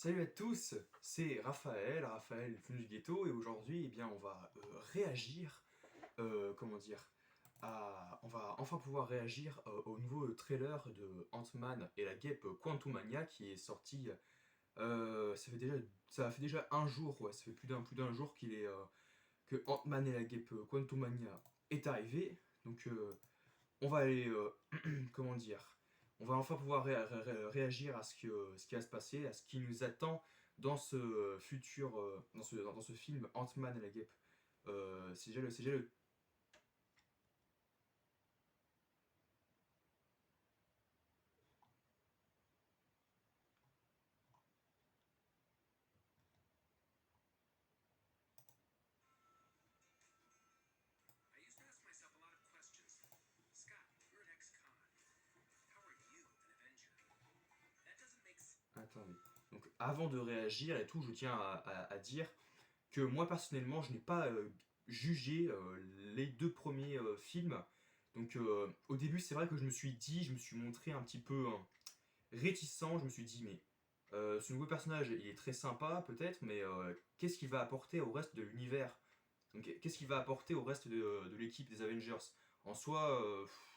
Salut à tous, c'est Raphaël venu du ghetto, et aujourd'hui, eh bien, on va réagir, comment dire, on va enfin pouvoir réagir au nouveau trailer de Ant-Man et la guêpe Quantumania qui est sorti. Ça fait déjà un jour, ouais, ça fait plus d'un jour que Ant-Man et la guêpe Quantumania est arrivé. Donc, on va aller, comment dire, on va enfin pouvoir réagir à ce qui va se passer, à ce qui nous attend dans ce futur, dans ce film Ant-Man et la guêpe. C'est déjà le. Attendez. Donc, avant de réagir et tout, je tiens à dire que moi personnellement, je n'ai pas jugé les deux premiers films. Donc, au début, c'est vrai que je me suis montré un petit peu réticent. Je me suis dit, mais ce nouveau personnage, il est très sympa peut-être, mais qu'est-ce qu'il va apporter au reste de l'univers? Donc, qu'est-ce qu'il va apporter au reste de l'équipe des Avengers? En soi,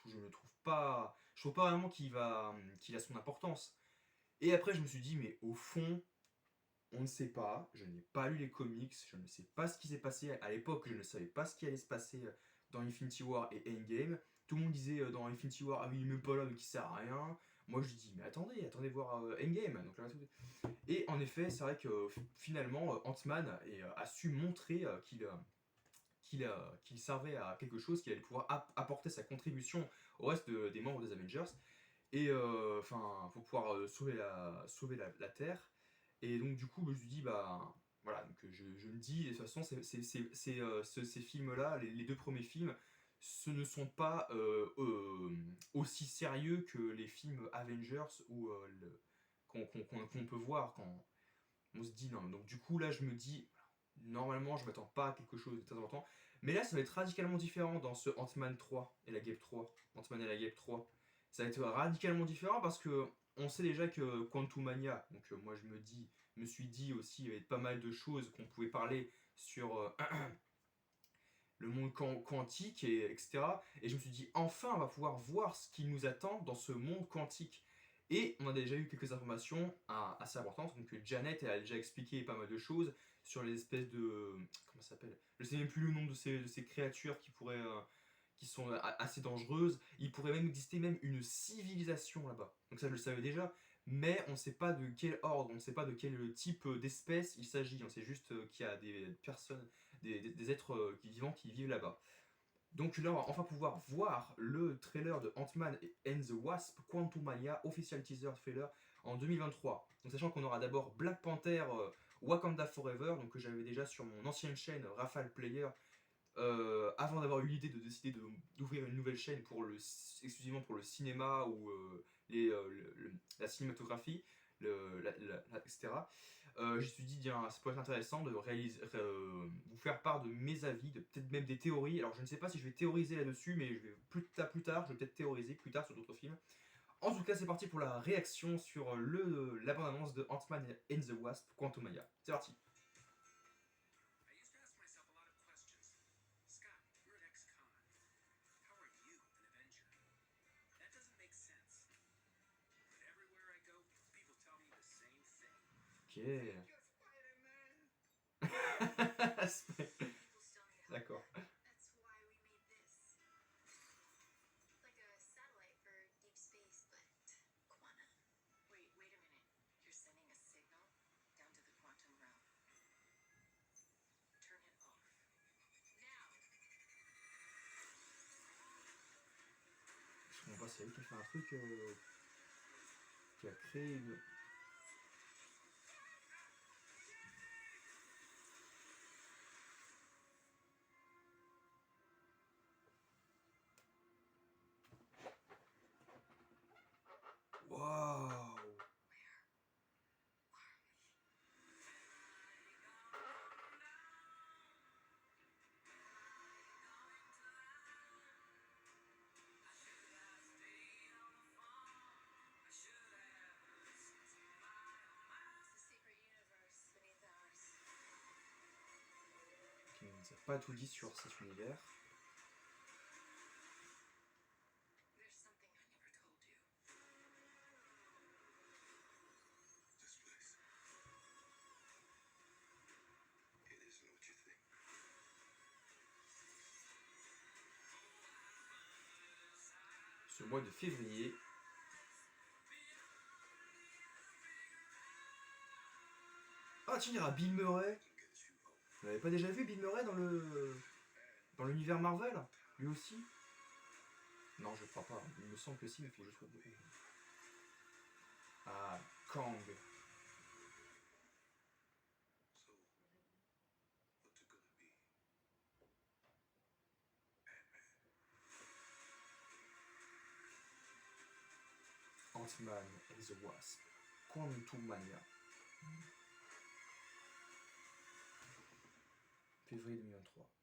je ne trouve pas, je trouve pas vraiment qu'il a son importance. Et après, je me suis dit, mais au fond, on ne sait pas. Je n'ai pas lu les comics, je ne sais pas ce qui s'est passé à l'époque. Je ne savais pas ce qui allait se passer dans Infinity War et Endgame. Tout le monde disait dans Infinity War, ah oui, il est même pas là, donc il sert à rien. Moi, je dis, mais attendez voir Endgame. Donc là, et en effet, c'est vrai que finalement, Ant-Man a su montrer qu'il servait à quelque chose, qu'il allait pouvoir apporter sa contribution au reste des membres des Avengers, et enfin, pour pouvoir sauver la Terre. Et donc, du coup, je me suis dit, bah voilà, donc je me dis, de toute façon, ces films-là, les deux premiers films, ce ne sont pas aussi sérieux que les films Avengers ou qu'on peut voir quand on se dit non. Donc, du coup, là, je me dis, normalement, je m'attends pas à quelque chose de très important. Mais là, ça va être radicalement différent dans ce Ant-Man 3 et la Guêpe 3. Ant-Man et la Guêpe 3. Ça va être radicalement différent parce que on sait déjà que Quantumania, donc moi me suis dit aussi, il y avait pas mal de choses qu'on pouvait parler sur le monde quantique, etc. Et je me suis dit, enfin, on va pouvoir voir ce qui nous attend dans ce monde quantique. Et on a déjà eu quelques informations assez importantes. Donc Janet elle a déjà expliqué pas mal de choses sur les espèces de. Comment ça s'appelle? Je sais même plus le nom de ces créatures qui sont assez dangereuses. Il pourrait même exister même une civilisation là-bas. Donc ça je le savais déjà. Mais on ne sait pas de quel ordre, on ne sait pas de quel type d'espèce il s'agit. On sait juste qu'il y a des personnes, des êtres vivants qui vivent là-bas. Donc là, on va enfin pouvoir voir le trailer de Ant-Man and the Wasp Quantumania, official teaser trailer en 2023. Donc sachant qu'on aura d'abord Black Panther Wakanda Forever, donc que j'avais déjà sur mon ancienne chaîne Rafale Player, avant d'avoir eu l'idée de décider d'ouvrir une nouvelle chaîne exclusivement pour le cinéma ou la cinématographie, etc. Je me suis dit, ça pourrait être intéressant de vous faire part de mes avis, de peut-être même des théories. Alors je ne sais pas si je vais théoriser là-dessus, mais je vais plus tard, je vais peut-être théoriser plus tard sur d'autres films. En tout cas, c'est parti pour la réaction sur la bande-annonce de Ant-Man and the Wasp Quantumania. C'est parti. Ok. D'accord. Je comprends pas, c'est elle qui a fait un truc qui a créé une. Waouh! Ça n'a pas tout dit sur cet univers. Ce mois de février. Ah tiens, il y aura Bill Murray. Vous l'avez pas déjà vu Bill Murray dans l'univers Marvel? Lui aussi? Non, je crois pas. Il me semble que si, mais il faut que je trouve. Ah, Kang. Ant-Man and the Wasp. Quantumania. Février 2023.